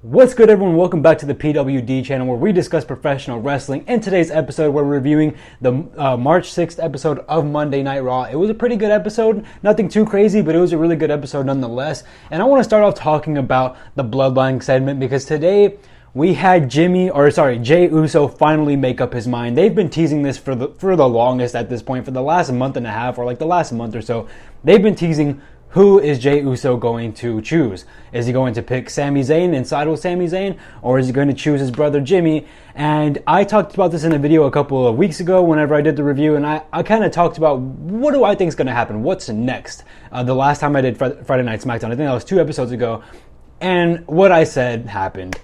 What's good, everyone? Welcome back to the PWD channel, where we discuss professional wrestling. In today's episode, we're reviewing the March 6th episode of Monday Night Raw. It was a pretty good episode. Nothing too crazy, but it was a really good episode nonetheless. And I want to start off talking about the Bloodline segment, because today we had Jey Uso finally make up his mind. They've been teasing this for the longest at this point, for the last month and a half, or like the last month or so. They've been teasing, who is Jey Uso going to choose? Is he going to pick Sami Zayn and side with Sami Zayn? Or is he going to choose his brother Jimmy? And I talked about this in a video a couple of weeks ago whenever I did the review, and I kind of talked about what do I think is going to happen? What's next? The last time I did Friday Night SmackDown, I think that was 2 episodes ago, and what I said happened.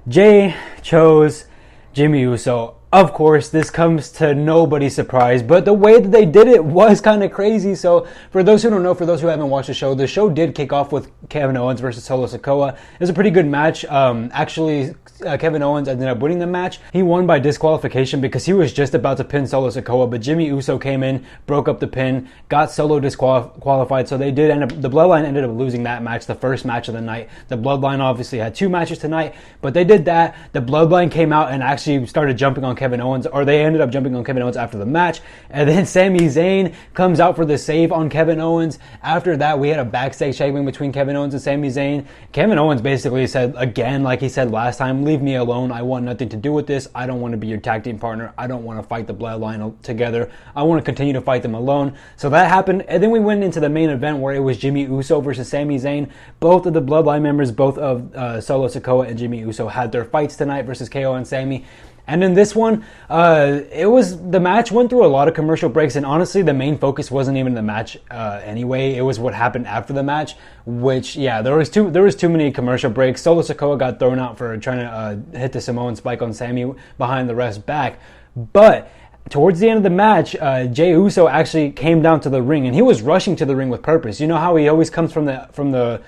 Jey chose Jimmy Uso. Of course, this comes to nobody's surprise, but the way that they did it was kind of crazy. So for those who don't know, for those who haven't watched the show did kick off with Kevin Owens versus Solo Sikoa. It was a pretty good match. Kevin Owens ended up winning the match. He won by disqualification because he was just about to pin Solo Sikoa, but Jimmy Uso came in, broke up the pin, got Solo disqualified. So the Bloodline ended up losing that match, the first match of the night. The Bloodline obviously had 2 matches tonight, but they did that. The Bloodline came out and actually started jumping on Kevin Owens, or they ended up jumping on Kevin Owens after the match. And then Sami Zayn comes out for the save on Kevin Owens. After that, we had a backstage segment between Kevin Owens and Sami Zayn. Kevin Owens basically said, again, like he said last time, leave me alone. I want nothing to do with this. I don't want to be your tag team partner. I don't want to fight the Bloodline together. I want to continue to fight them alone. So that happened. And then we went into the main event where it was Jimmy Uso versus Sami Zayn. Both of the Bloodline members, both of Solo Sikoa and Jimmy Uso, had their fights tonight versus KO and Sami. And in this one, the match went through a lot of commercial breaks, and honestly, the main focus wasn't even the match anyway. It was what happened after the match, which, yeah, there was too many commercial breaks. Solo Sikoa got thrown out for trying to hit the Samoan spike on Sami behind the ref's back, but towards the end of the match, Jey Uso actually came down to the ring, and he was rushing to the ring with purpose. You know how he always comes from the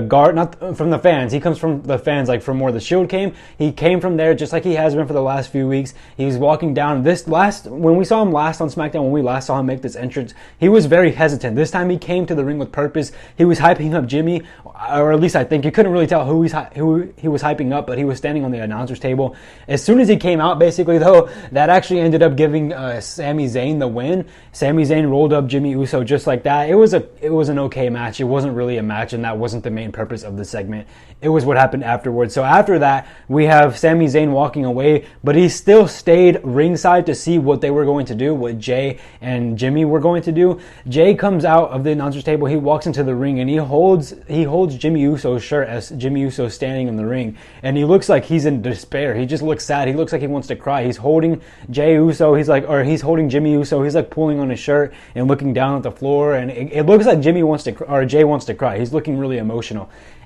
guard, not from the fans. He comes from the fans, like from where the Shield came. He came from there, just like he has been for the last few weeks. He was walking down. When we saw him last on SmackDown, when we last saw him make this entrance, he was very hesitant. This time he came to the ring with purpose. He was hyping up Jimmy, or at least I think you couldn't really tell who he was hyping up, but he was standing on the announcer's table. As soon as he came out, basically though, that actually ended up giving Sami Zayn the win. Sami Zayn rolled up Jimmy Uso just like that. It was an okay match. It wasn't really a match, and that wasn't the main purpose of the segment. It was what happened afterwards. So after that, we have Sami Zayn walking away, but he still stayed ringside to see what they were going to do, what Jey and Jimmy were going to do. Jey comes out of the announcer's table, he walks into the ring, and he holds Jimmy Uso's shirt as Jimmy Uso is standing in the ring, and he looks like he's in despair. He just looks sad. He looks like he wants to cry. He's holding Jey Uso. He's holding Jimmy Uso. He's like pulling on his shirt and looking down at the floor, and it looks like Jey wants to cry. He's looking really emotional.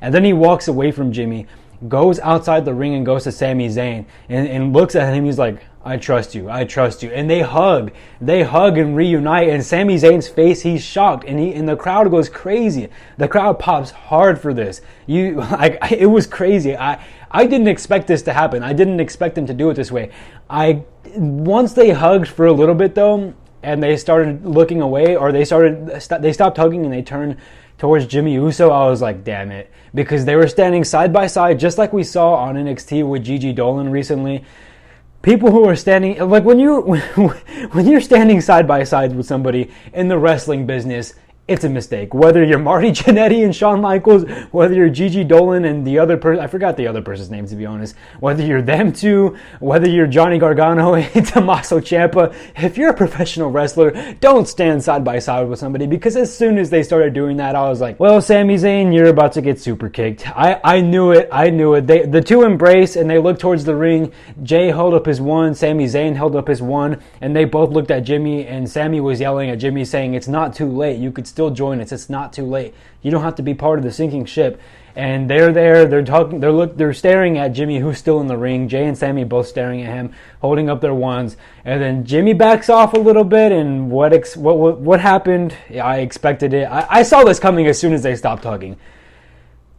And then he walks away from Jimmy, goes outside the ring and goes to Sami Zayn and looks at him. He's like, I trust you. And they hug and reunite, and Sami Zayn's face, he's shocked, and the crowd goes crazy. The crowd pops hard for this. It was crazy. I didn't expect this to happen. I didn't expect them to do it this way. Once they hugged for a little bit though, and they started looking away, or they stopped hugging and they turned towards Jimmy Uso, I was like, damn it. Because they were standing side by side, just like we saw on NXT with Gigi Dolan recently. People who are standing, like when you're standing side by side with somebody in the wrestling business, it's a mistake. Whether you're Marty Jannetty and Shawn Michaels, whether you're Gigi Dolan and the other person, I forgot the other person's name to be honest, whether you're them two, whether you're Johnny Gargano and Tommaso Ciampa, if you're a professional wrestler, don't stand side by side with somebody, because as soon as they started doing that, I was like, well, Sami Zayn, you're about to get super kicked. I knew it. The two embraced and they looked towards the ring. Jey held up his one, Sami Zayn held up his one, and they both looked at Jimmy, and Sami was yelling at Jimmy saying, it's not too late. You could still join us. It's not too late. You don't have to be part of the sinking ship. And they're there. They're talking. They're staring at Jimmy, who's still in the ring. Jey and Sami both staring at him, holding up their wands. And then Jimmy backs off a little bit. And what happened? Yeah, I expected it. I saw this coming as soon as they stopped hugging.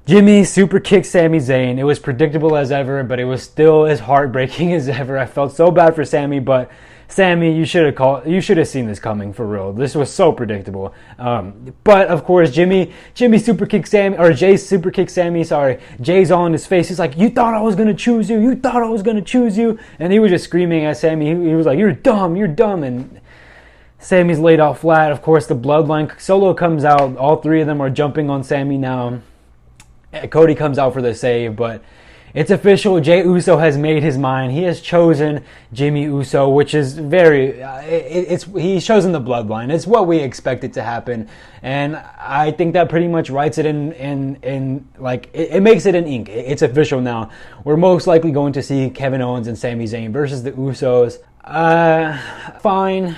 Jimmy super kicked Sami Zayn. It was predictable as ever, but it was still as heartbreaking as ever. I felt so bad for Sami, but Sammy, you should have seen this coming, for real. This was so predictable. But of course, Jey super kicked Sammy, or Jey super kicked Sammy, sorry. Jey's all in his face. He's like, you thought I was going to choose you. You thought I was going to choose you. And he was just screaming at Sammy. He was like, you're dumb. And Sammy's laid out flat. Of course, the Bloodline Solo comes out. All three of them are jumping on Sammy now. Cody comes out for the save, but it's official. Jey Uso has made his mind. He has chosen Jimmy Uso, which is he's chosen the Bloodline. It's what we expected to happen, and I think that pretty much writes it in like it makes it in ink. It's official now. We're most likely going to see Kevin Owens and Sami Zayn versus the Usos. Fine.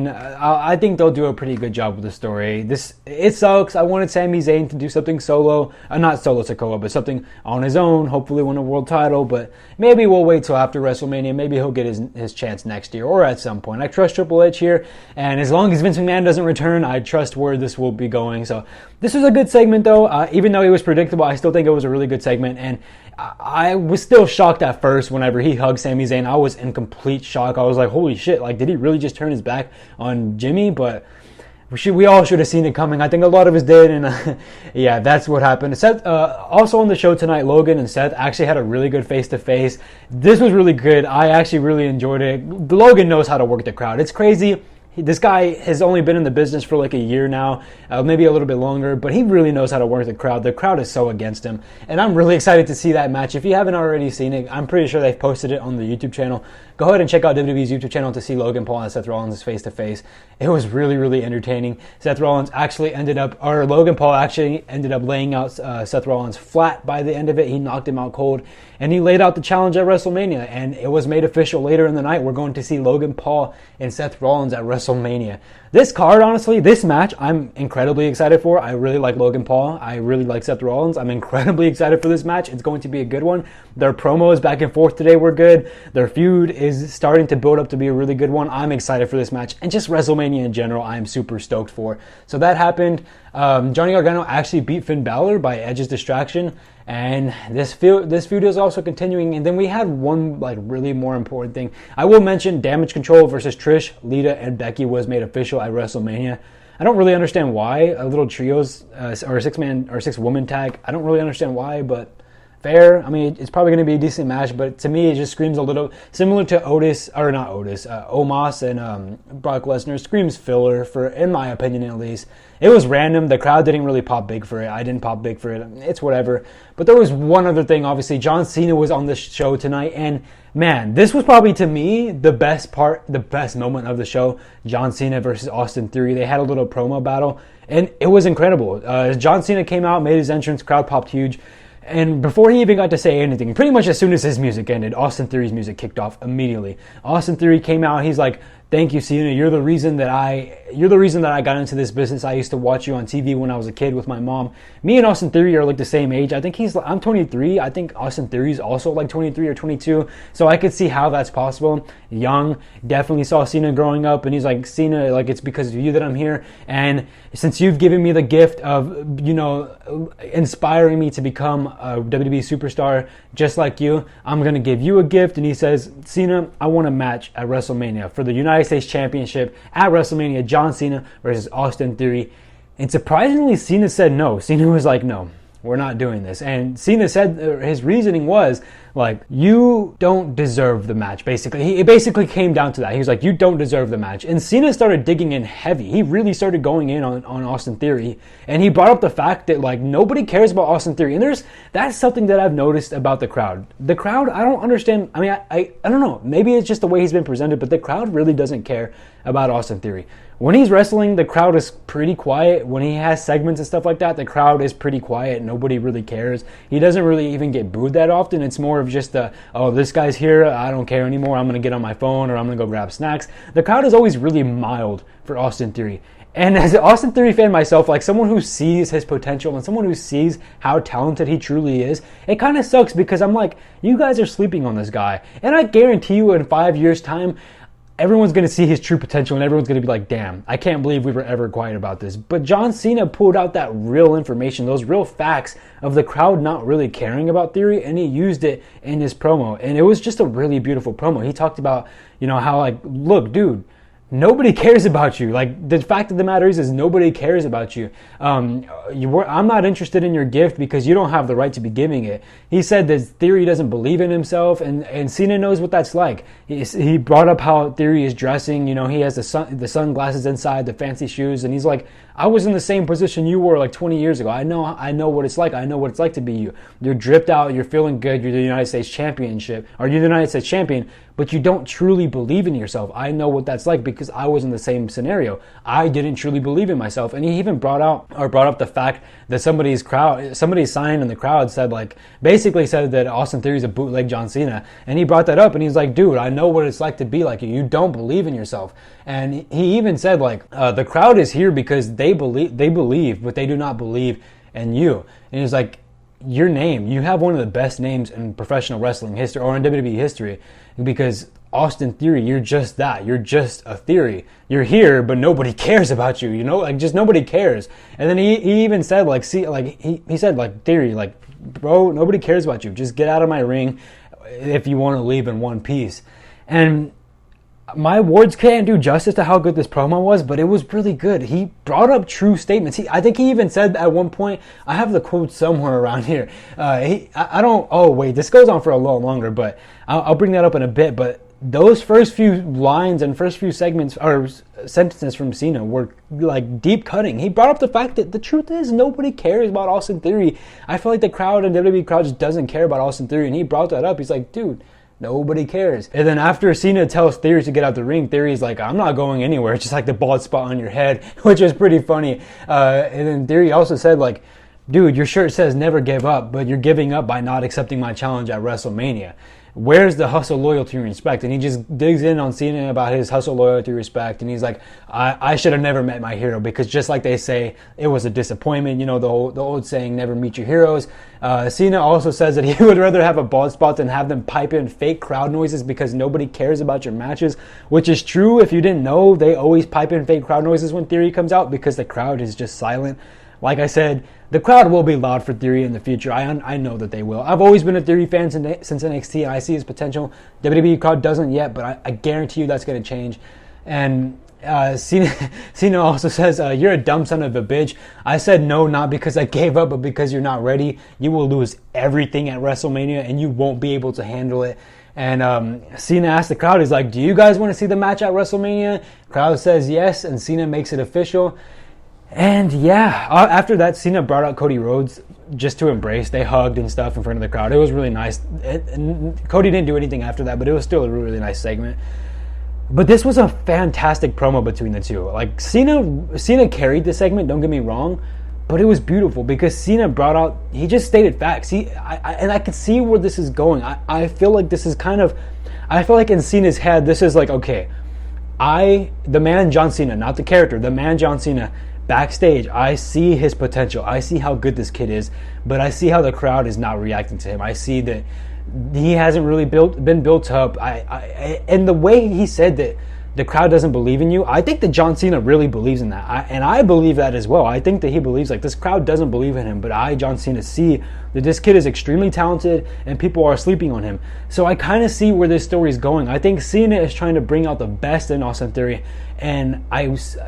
I think they'll do a pretty good job with the story. It sucks. I wanted Sami Zayn to do something solo, not solo Sikoa, but something on his own. Hopefully win a world title, but maybe we'll wait till after WrestleMania. Maybe he'll get his chance next year or at some point. I trust Triple H here, and as long as Vince McMahon doesn't return, I trust where this will be going. So this was a good segment, though. Even though it was predictable, I still think it was a really good segment, and I was still shocked at first whenever he hugged Sami Zayn. I was in complete shock. I was like, holy shit, like, did he really just turn his back on Jimmy? But we all should have seen it coming. I think a lot of us did, and yeah, that's what happened. Seth, also on the show tonight, Logan and Seth actually had a really good face-to-face. This was really good. I actually really enjoyed it. Logan knows how to work the crowd. It's crazy. This guy has only been in the business for like a year now, maybe a little bit longer, but he really knows how to work the crowd. The crowd is so against him, and I'm really excited to see that match. If you haven't already seen it, I'm pretty sure they've posted it on the YouTube channel. Go ahead and check out WWE's YouTube channel to see Logan Paul and Seth Rollins face-to-face. It was really, really entertaining. Logan Paul actually ended up laying out Seth Rollins flat by the end of it. He knocked him out cold, and he laid out the challenge at WrestleMania, and it was made official later in the night. We're going to see Logan Paul and Seth Rollins at WrestleMania. This card, honestly, this match, I'm incredibly excited for. I really like Logan Paul. I really like Seth Rollins. I'm incredibly excited for this match. It's going to be a good one. Their promos back and forth today were good. Their feud is starting to build up to be a really good one. I'm excited for this match. And just WrestleMania in general, I'm super stoked for. So that happened. Johnny Gargano actually beat Finn Balor by Edge's distraction. And this feud is also continuing. And then we had one really more important thing. I will mention Damage Control versus Trish, Lita, and Becky was made official at WrestleMania. I don't really understand why a little trios or six woman tag. I don't really understand why, but fair. I mean, it's probably going to be a decent match, but to me, it just screams a little similar to Omos and Brock Lesnar. Screams filler, in my opinion at least. It was random. The crowd didn't really pop big for it. I didn't pop big for it. It's whatever. But there was one other thing, obviously. John Cena was on the show tonight, and man, this was probably, to me, the best moment of the show. John Cena versus Austin Theory. They had a little promo battle, and it was incredible. John Cena came out, made his entrance, crowd popped huge. And before he even got to say anything, pretty much as soon as his music ended, Austin Theory's music kicked off immediately. Austin Theory came out, he's like, "Thank you, Cena. You're the reason that I got into this business. I used to watch you on TV when I was a kid with my mom." Me and Austin Theory are like the same age. I think I'm 23. I think Austin Theory's also like 23 or 22. So I could see how that's possible. Young, definitely saw Cena growing up, and he's like, "Cena, like, it's because of you that I'm here. And since you've given me the gift of, inspiring me to become a WWE superstar just like you, I'm going to give you a gift." And he says, "Cena, I want a match at WrestleMania for the United States Championship at WrestleMania, John Cena versus Austin Theory." And surprisingly, Cena said no. Cena was like, "No, we're not doing this." And Cena said his reasoning was, like, "You don't deserve the match," basically. It basically came down to that. He was like, "You don't deserve the match." And Cena started digging in heavy. He really started going in on Austin Theory. And he brought up the fact that, like, nobody cares about Austin Theory. And that's something that I've noticed about the crowd. The crowd, I don't understand. I mean, I don't know. Maybe it's just the way he's been presented, but the crowd really doesn't care about Austin Theory. When he's wrestling, the crowd is pretty quiet. When he has segments and stuff like that, the crowd is pretty quiet. Nobody really cares. He doesn't really even get booed that often. It's more of just this guy's here, I don't care anymore, I'm going to get on my phone or I'm going to go grab snacks. The crowd is always really mild for Austin Theory. And as an Austin Theory fan myself, like someone who sees his potential and someone who sees how talented he truly is, it kind of sucks because I'm like, you guys are sleeping on this guy. And I guarantee you in 5 years' time, everyone's going to see his true potential and everyone's going to be like, damn, I can't believe we were ever quiet about this. But John Cena pulled out that real information, those real facts of the crowd not really caring about Theory, and he used it in his promo. And it was just a really beautiful promo. He talked about, how like, look, dude, nobody cares about you. Like, the fact of the matter is nobody cares about you. I'm not interested in your gift because you don't have the right to be giving it. He said that Theory doesn't believe in himself, and Cena knows what that's like. He brought up how Theory is dressing. He has the sunglasses inside, the fancy shoes, and he's like, I was in the same position you were like 20 years ago. I know what it's like. I know what it's like to be you. You're dripped out. You're feeling good. You're the United States Championship, or you're the United States champion, but you don't truly believe in yourself. I know what that's like because I was in the same scenario. I didn't truly believe in myself. And he even brought up the fact that somebody signed in the crowd basically said that Austin Theory is a bootleg John Cena. And he brought that up and he's like, dude, I know what it's like to be like you. You don't believe in yourself. And he even said the crowd is here because they believe, but they do not believe in you. And he's like, your name, you have one of the best names in professional wrestling history or in WWE history, because Austin Theory, you're just that. You're just a theory. You're here, but nobody cares about you. Just nobody cares. And then he even said he said Theory, bro, nobody cares about you. Just get out of my ring if you want to leave in one piece. And my words can't do justice to how good this promo was, but it was really good. He brought up true statements. I think he even said at one point, I have the quote somewhere around here. This goes on for a little longer, but I'll bring that up in a bit. But those first few lines and first few segments or sentences from Cena were like deep cutting. He brought up the fact that the truth is nobody cares about Austin Theory. I feel like the crowd and WWE crowd just doesn't care about Austin Theory, and he brought that up. He's like, dude, nobody cares. And then after Cena tells Theory to get out the ring, Theory's like, I'm not going anywhere. It's just like the bald spot on your head, which is pretty funny. And then Theory also said, dude, your shirt says never give up, but you're giving up by not accepting my challenge at WrestleMania. Where's the hustle, loyalty, and respect? And he just digs in on Cena about his hustle, loyalty, respect. And he's like, I should have never met my hero, because just like they say, it was a disappointment. The old saying, never meet your heroes. Cena also says that he would rather have a bald spot than have them pipe in fake crowd noises because nobody cares about your matches, which is true. If you didn't know, they always pipe in fake crowd noises when Theory comes out because the crowd is just silent. Like I said, the crowd will be loud for Theory in the future. I know that they will. I've always been a Theory fan since NXT, and I see his potential. WWE crowd doesn't yet, but I guarantee you that's going to change. And Cena also says, you're a dumb son of a bitch. I said no, not because I gave up, but because you're not ready. You will lose everything at WrestleMania, and you won't be able to handle it. And Cena asked the crowd, he's like, do you guys want to see the match at WrestleMania? Crowd says yes, and Cena makes it official. And yeah, after that, Cena brought out Cody Rhodes just to embrace. They hugged and stuff in front of the crowd. It was really nice. And Cody didn't do anything after that, but it was still a really, really nice segment. But this was a fantastic promo between the two. Cena carried the segment, don't get me wrong, but it was beautiful because Cena brought out, he just stated facts. And I could see where this is going. I feel like this is I feel like in Cena's head, this is like, okay, the man John Cena, not the character, the man John Cena, backstage, I see his potential. I see how good this kid is, but I see how the crowd is not reacting to him. I see that he hasn't really been built up. And the way he said that the crowd doesn't believe in you, I think that John Cena really believes in that. And I believe that as well. I think that he believes this crowd doesn't believe in him, but John Cena, see that this kid is extremely talented and people are sleeping on him. So I kind of see where this story is going. I think Cena is trying to bring out the best in Austin Theory, and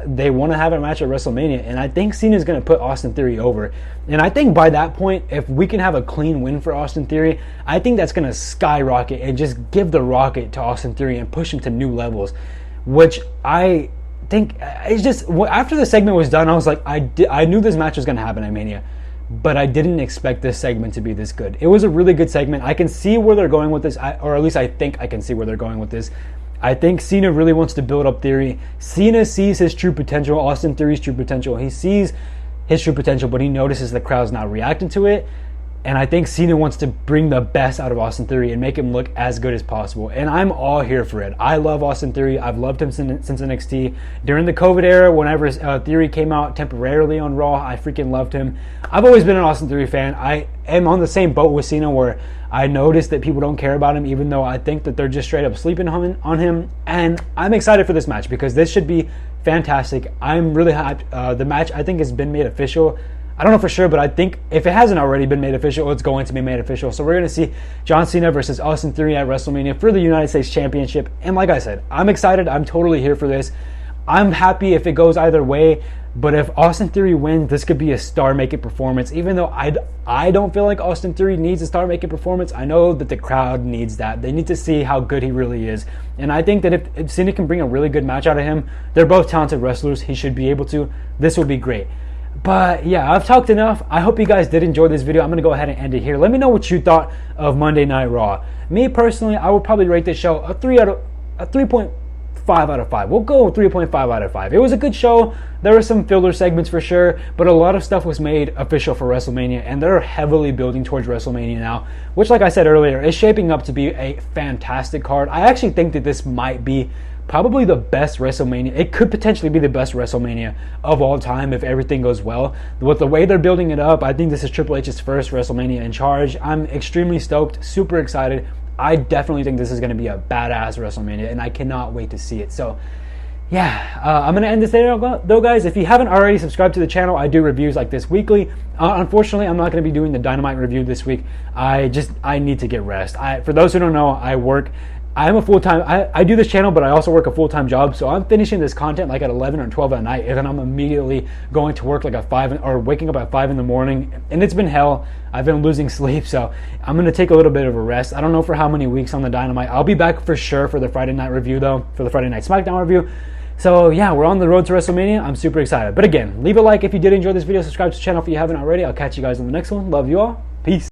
they want to have a match at WrestleMania, and I think Cena is going to put Austin Theory over. And I think by that point, if we can have a clean win for Austin Theory, I think that's going to skyrocket and just give the rocket to Austin Theory and push him to new levels, which I think it's just, after the segment was done, I was like, I knew this match was going to happen at Mania, but I didn't expect this segment to be this good. It was a really good segment. I can see where they're going with this, or at least I think I can see where they're going with this. I think Cena really wants to build up Theory. Cena sees his true potential, Austin Theory's true potential. He sees his true potential, but he notices the crowd's not reacting to it. And I think Cena wants to bring the best out of Austin Theory and make him look as good as possible. And I'm all here for it. I love Austin Theory. I've loved him since NXT. During the COVID era, whenever Theory came out temporarily on Raw, I freaking loved him. I've always been an Austin Theory fan. I am on the same boat with Cena where I noticed that people don't care about him, even though I think that they're just straight up sleeping on him. And I'm excited for this match because this should be fantastic. I'm really hyped. The match, I think, has been made official. I don't know for sure, but I think if it hasn't already been made official, it's going to be made official. So we're going to see John Cena versus Austin Theory at WrestleMania for the United States Championship. And like I said, I'm excited. I'm totally here for this. I'm happy if it goes either way. But if Austin Theory wins, this could be a star-making performance. Even though I don't feel like Austin Theory needs a star-making performance, I know that the crowd needs that. They need to see how good he really is. And I think that if Cena can bring a really good match out of him, they're both talented wrestlers. He should be able to. This will be great. But yeah, I've talked enough. I hope you guys did enjoy this video. I'm going to go ahead and end it here. Let me know what you thought of Monday Night Raw. Me personally, I would probably rate this show a 3.5 out of 5. We'll go 3.5 out of 5. It was a good show. There were some filler segments for sure, but a lot of stuff was made official for WrestleMania, and they're heavily building towards WrestleMania now, which, like I said earlier, is shaping up to be a fantastic card. I actually think that this might be probably the best WrestleMania. It could potentially be the best WrestleMania of all time if everything goes well. With the way they're building it up, I think this is Triple H's first WrestleMania in charge. I'm extremely stoked, super excited. I definitely think this is going to be a badass WrestleMania, and I cannot wait to see it. So, yeah, I'm going to end this there, though, guys. If you haven't already subscribed to the channel, I do reviews like this weekly. Unfortunately, I'm not going to be doing the Dynamite review this week. I need to get rest. For those who don't know, I work. I'm a full-time, I do this channel, but I also work a full-time job, so I'm finishing this content like at 11 or 12 at night, and then I'm immediately going to work like at 5, or waking up at 5 in the morning, and it's been hell. I've been losing sleep, so I'm going to take a little bit of a rest. I don't know for how many weeks on the Dynamite. I'll be back for sure for the Friday night review, though, for the Friday Night SmackDown review. So, yeah, we're on the road to WrestleMania. I'm super excited. But again, leave a like if you did enjoy this video. Subscribe to the channel if you haven't already. I'll catch you guys in the next one. Love you all. Peace.